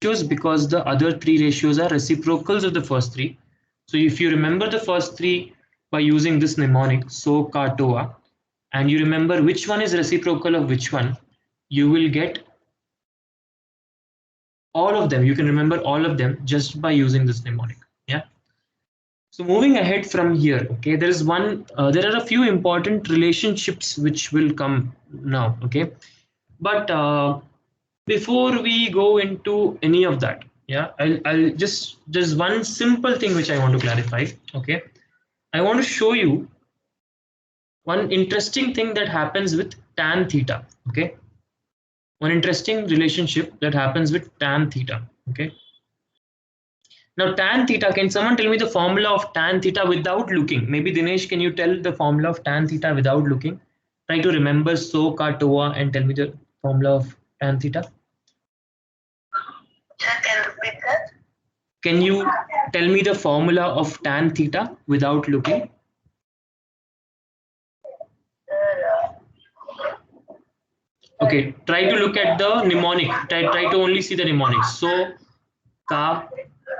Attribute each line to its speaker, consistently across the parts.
Speaker 1: ratios because the other three ratios are reciprocals of the first three. So if you remember the first three by using this mnemonic, so, ka, toa, and you remember which one is reciprocal of which one, you will get all of them. You can remember all of them just by using this mnemonic. Yeah. So moving ahead from here, okay, there is there are a few important relationships which will come now, okay, but before we go into any of that, yeah, I'll just one simple thing which I want to clarify, okay. I want to show you one interesting thing that happens with tan theta, okay, one interesting relationship that happens with tan theta, okay. Now tan theta, can someone tell me the formula of tan theta without looking? Maybe Dinesh, can you tell the formula of tan theta without looking? Try to remember so, ka, toa, and tell me the formula of tan theta. Can you tell me the formula of tan theta without looking? Okay, try to look at the mnemonic. Try to only see the mnemonic. So, ka,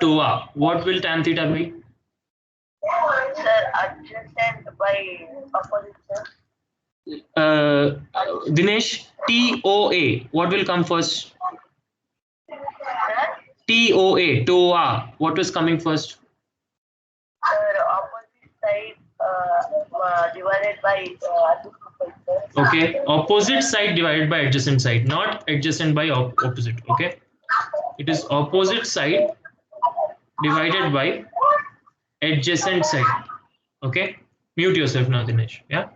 Speaker 1: toa. What will tan theta be?
Speaker 2: Sir, adjacent by opposite, sir.
Speaker 1: Dinesh, TOA. What will come first? TOA, TOA. What was coming first?
Speaker 2: Sir, opposite side divided by adjacent side.
Speaker 1: Okay, opposite side divided by adjacent side, not adjacent by opposite. Okay, it is opposite side divided by adjacent side. Okay, mute yourself now, Dinesh. Yeah.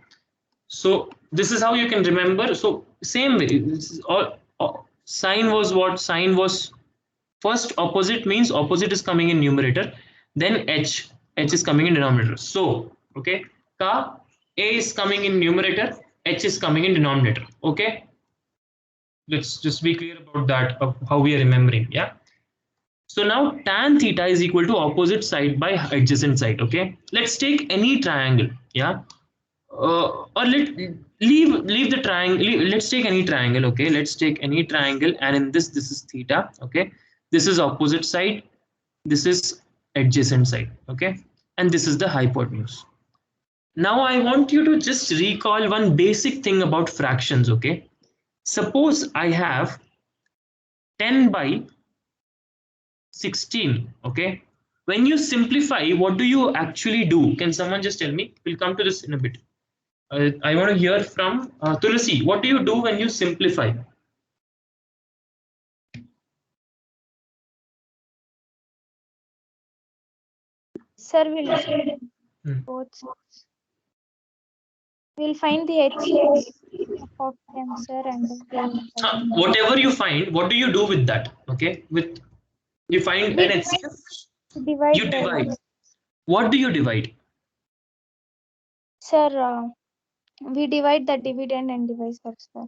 Speaker 1: So this is how you can remember. So same way, sine was what? Sine was first opposite means opposite is coming in numerator, then h is coming in denominator. So okay, ka, a is coming in numerator, h is coming in denominator. Okay, let's just be clear about that of how we are remembering. Yeah. So now tan theta is equal to opposite side by adjacent side. Okay, let's take any triangle. Yeah. Or leave the triangle. Let's take any triangle. Okay, let's take any triangle, and in this is theta. Okay, this is opposite side, this is adjacent side. Okay, and this is the hypotenuse. Now I want you to just recall one basic thing about fractions. Okay, suppose I have 10 by 16. Okay, when you simplify, what do you actually do? Can someone just tell me? We'll come to this in a bit. I want to hear from Tulasi. What do you do when you simplify?
Speaker 3: Sir, both. We'll find the HCF of them, sir, and
Speaker 1: Whatever you find, what do you do with that? Okay, with you find an HCF,
Speaker 3: divide.
Speaker 1: you divide. What do you divide?
Speaker 3: Sir, we divide the dividend and divisor, sir.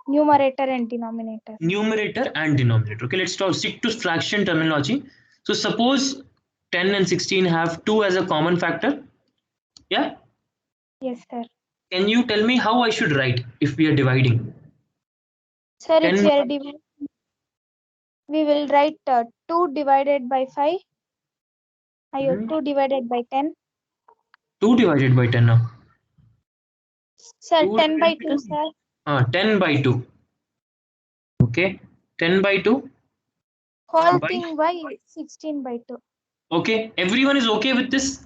Speaker 3: Numerator and denominator.
Speaker 1: Numerator and denominator. Okay, let's stick to fraction terminology. So suppose 10 and 16 have 2 as a common factor. Yeah?
Speaker 3: Yes, sir.
Speaker 1: Can you tell me how I should write if we are dividing?
Speaker 3: Sir, if we are dividing, we will write 2 divided by 5. 2 divided by 10.
Speaker 1: 2 divided by 10 now.
Speaker 3: Sir, 10 by 2, sir.
Speaker 1: 10 by 2. Okay, 10 by 2.
Speaker 3: Whole thing by 16 by 2.
Speaker 1: Okay, everyone is okay with this?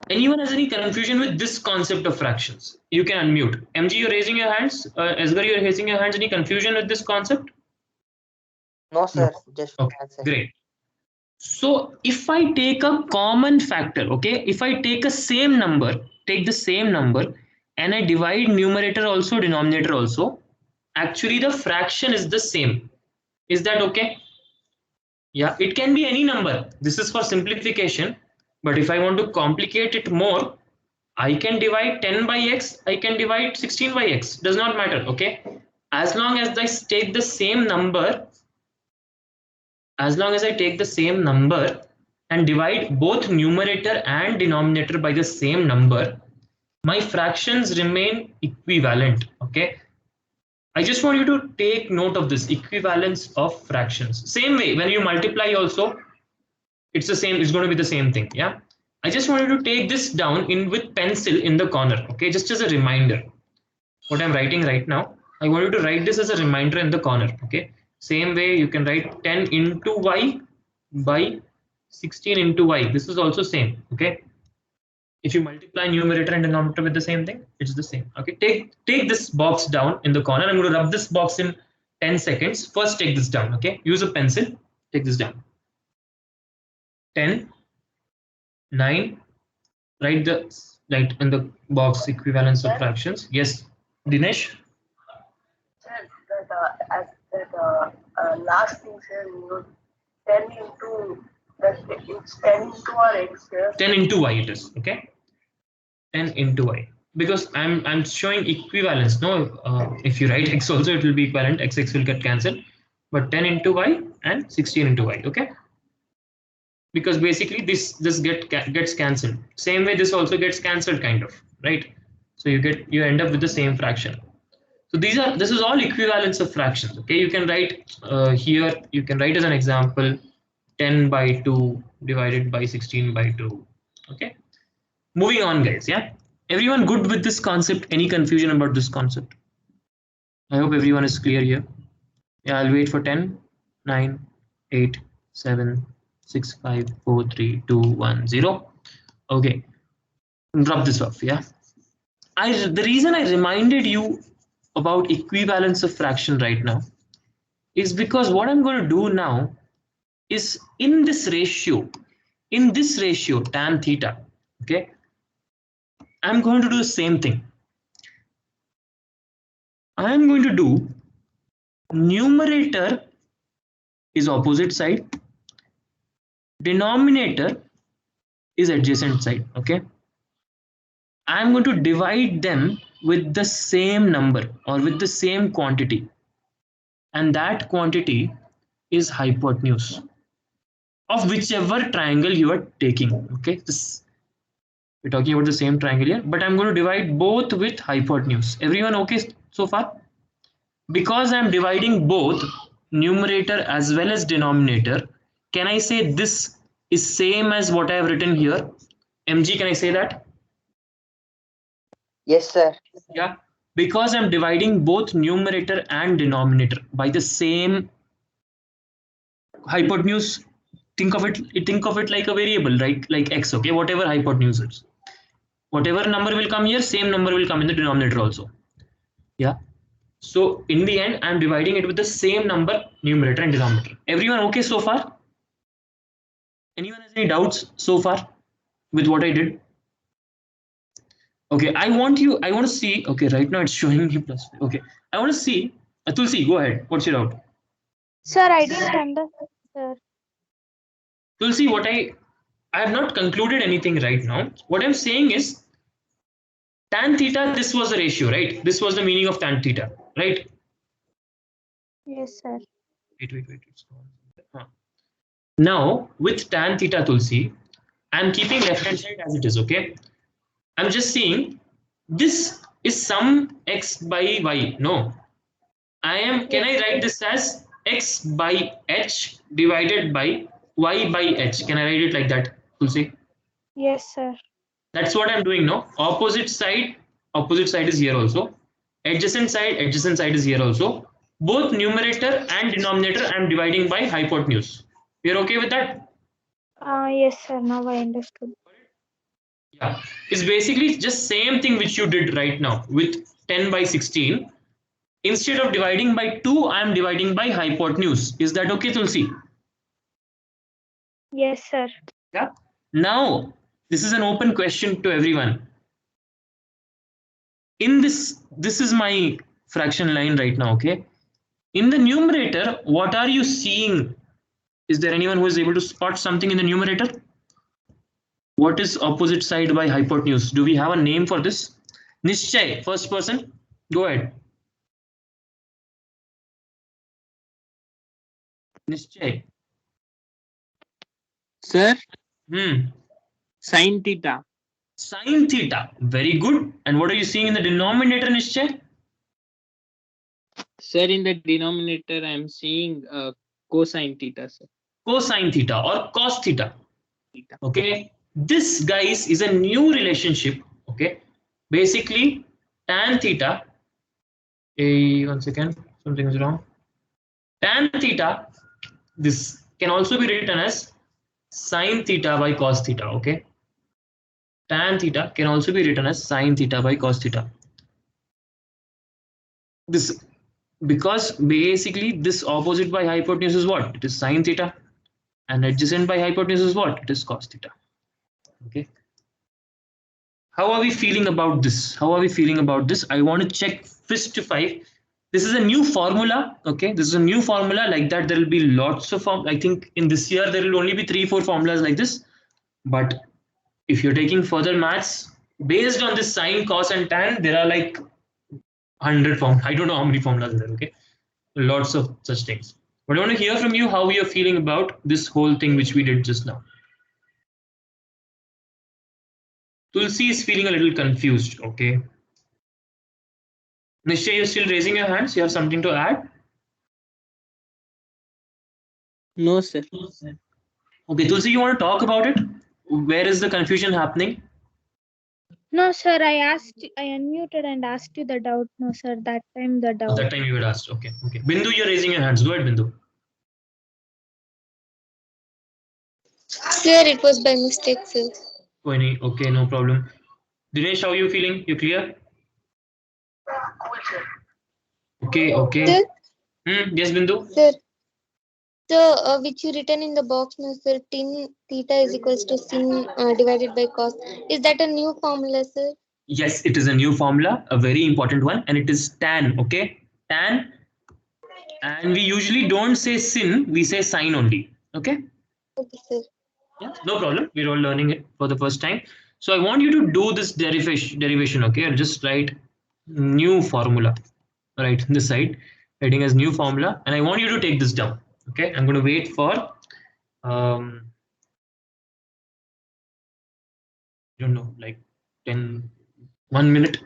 Speaker 1: Anyone has any confusion with this concept of fractions? You can unmute. MG, you're raising your hands. Asghar, you're raising your hands. Any confusion with this concept?
Speaker 4: No, sir.
Speaker 1: No.
Speaker 4: Just
Speaker 1: okay,
Speaker 4: answer.
Speaker 1: Great. So if I take a common factor, okay, if I take take the same number, and I divide numerator also, denominator also, actually the fraction is the same. Is that okay? Yeah, it can be any number. This is for simplification. But if I want to complicate it more, I can divide 10 by x, I can divide 16 by x. Does not matter, okay? As long as I take the same number, and divide both numerator and denominator by the same number, my fractions remain equivalent, okay? I just want you to take note of this equivalence of fractions. Same way, when you multiply also, it's the same, it's going to be the same thing. Yeah. I just want you to take this down in with pencil in the corner. Okay. Just as a reminder, what I'm writing right now, I want you to write this as a reminder in the corner. Okay. Same way you can write 10 into y by 16 into y. This is also same. Okay. If you multiply numerator and denominator with the same thing, it's the same. Okay, take this box down in the corner. I'm going to rub this box in 10 seconds. First, take this down. Okay, use a pencil. Take this down. 10, 9. Write in the box equivalence of fractions. Yes, Dinesh.
Speaker 2: Sir, as last thing, sir, you 10 into it's 10 into our x, sir.
Speaker 1: 10 into y it is. Okay, 10 into y. Because I'm showing equivalence. No, if you write x also, it will be equivalent. X will get cancelled. But 10 into y and 16 into y. Okay. Because basically this gets cancelled. Same way this also gets cancelled, kind of, right? So you end up with the same fraction. So this is all equivalence of fractions. Okay, you can write here. You can write as an example 10 by 2 divided by 16 by 2. Okay. Moving on, guys. Yeah. Everyone good with this concept? Any confusion about this concept? I hope everyone is clear here. Yeah, I'll wait for 10, 9, 8, 7, 6, 5, 4, 3, 2, 1, 0. Okay. Drop this off. Yeah. The reason I reminded you about equivalence of fraction right now is because what I'm going to do now is in this ratio, tan theta, okay, I'm going to do the same thing. I'm going to do numerator is opposite side, denominator is adjacent side. Okay, I'm going to divide them with the same number or with the same quantity, and that quantity is hypotenuse of whichever triangle you are taking. Okay, we're talking about the same triangle here, but I'm going to divide both with hypotenuse. Everyone okay so far? Because I'm dividing both numerator as well as denominator, can I say this is same as what I have written here? MG, can I say that?
Speaker 4: Yes, sir.
Speaker 1: Yeah, because I'm dividing both numerator and denominator by the same hypotenuse. Think of it like a variable, right? Like x. Okay, whatever hypotenuse is, whatever number will come here, same number will come in the denominator also. Yeah. So in the end, I'm dividing it with the same number, numerator and denominator. Everyone okay so far? Anyone has any doubts so far with what I did? Okay, I want to see. Okay, right now it's showing me plus. Okay, I want to see. Tulsi, go ahead. What's your doubt?
Speaker 3: Sir, I didn't understand, sir.
Speaker 1: Tulsi, I have not concluded anything right now. What I'm saying is tan theta, this was the ratio, right? This was the meaning of tan theta, right?
Speaker 3: Yes, sir.
Speaker 1: Wait. Now, with tan theta, Tulsi, I'm keeping left hand side as it is, okay? I'm just saying this is some x by y. No. Can I write this as x by h divided by y by h? Can I write it like that, Tulsi?
Speaker 3: Yes, sir.
Speaker 1: That's what I'm doing now. Opposite side is here also. Adjacent side is here also. Both numerator and denominator I'm dividing by hypotenuse. You're okay with that?
Speaker 3: Yes, sir. Now I understood.
Speaker 1: Yeah, it's basically just same thing which you did right now with 10 by 16. Instead of dividing by 2, I am dividing by hypotenuse. Is that okay, Tulsi?
Speaker 3: Yes, sir.
Speaker 1: Yeah. Now, this is an open question to everyone. In this is my fraction line right now, okay? In the numerator, what are you seeing? Is there anyone who is able to spot something in the numerator? What is opposite side by hypotenuse? Do we have a name for this? Nishchay, first person, go ahead. Nishchay.
Speaker 5: Sir,
Speaker 1: Hmm.
Speaker 5: sin theta.
Speaker 1: Sin theta. Very good. And what are you seeing in the denominator, Nishchay?
Speaker 5: Sir, in the denominator, I am seeing cosine theta, sir.
Speaker 1: Cosine theta or cos theta.
Speaker 5: Theta.
Speaker 1: Okay, this guys is a new relationship. Okay, basically tan theta. One second, something is wrong. Tan theta, this can also be written as sine theta by cos theta. Okay, tan theta can also be written as sine theta by cos theta. This, because basically this opposite by hypotenuse is what? It is sine theta, and adjacent by hypotenuse is what? It is cos theta. Okay. How are we feeling about this? How are we feeling about this? I want to check first to 5. This is a new formula. Okay, this is a new formula. Like that, there will be lots of I think in this year there will only be 3-4 formulas like this. But if you're taking further maths based on this sine, cos, and tan, there are like 100 formulas. I don't know how many formulas there. Okay, lots of such things. But I want to hear from you how you're feeling about this whole thing which we did just now. Tulsi is feeling a little confused. Okay. Nishchay, you're still raising your hands. You have something to add?
Speaker 5: No, sir.
Speaker 1: Okay, Tulsi, you want to talk about it? Where is the confusion happening?
Speaker 3: No, sir, I unmuted and asked you the doubt. No, sir, that time the doubt.
Speaker 1: That time you had asked. Okay, okay. Bindu, you're raising your hands. Go ahead, Bindu.
Speaker 6: Sir, it was by mistake, sir.
Speaker 1: Okay, no problem. Dinesh, how are you feeling? You clear?
Speaker 2: Cool, sir.
Speaker 1: Okay, okay.
Speaker 6: Sir,
Speaker 1: Yes, Bindu.
Speaker 6: sir. So, which you written in the box now, sir, tan theta is equals to sin divided by cos. Is that a new formula, sir?
Speaker 1: Yes, it is a new formula, a very important one, and it is tan. Okay, tan. And we usually don't say sin, we say sine only. Okay.
Speaker 6: Okay, sir.
Speaker 1: Yeah, no problem. We're all learning it for the first time. So I want you to do this derivation. Okay, or just write new formula. Right, this side, heading as new formula, and I want you to take this down. Okay, I'm going to wait for I don't know, like 1 minute.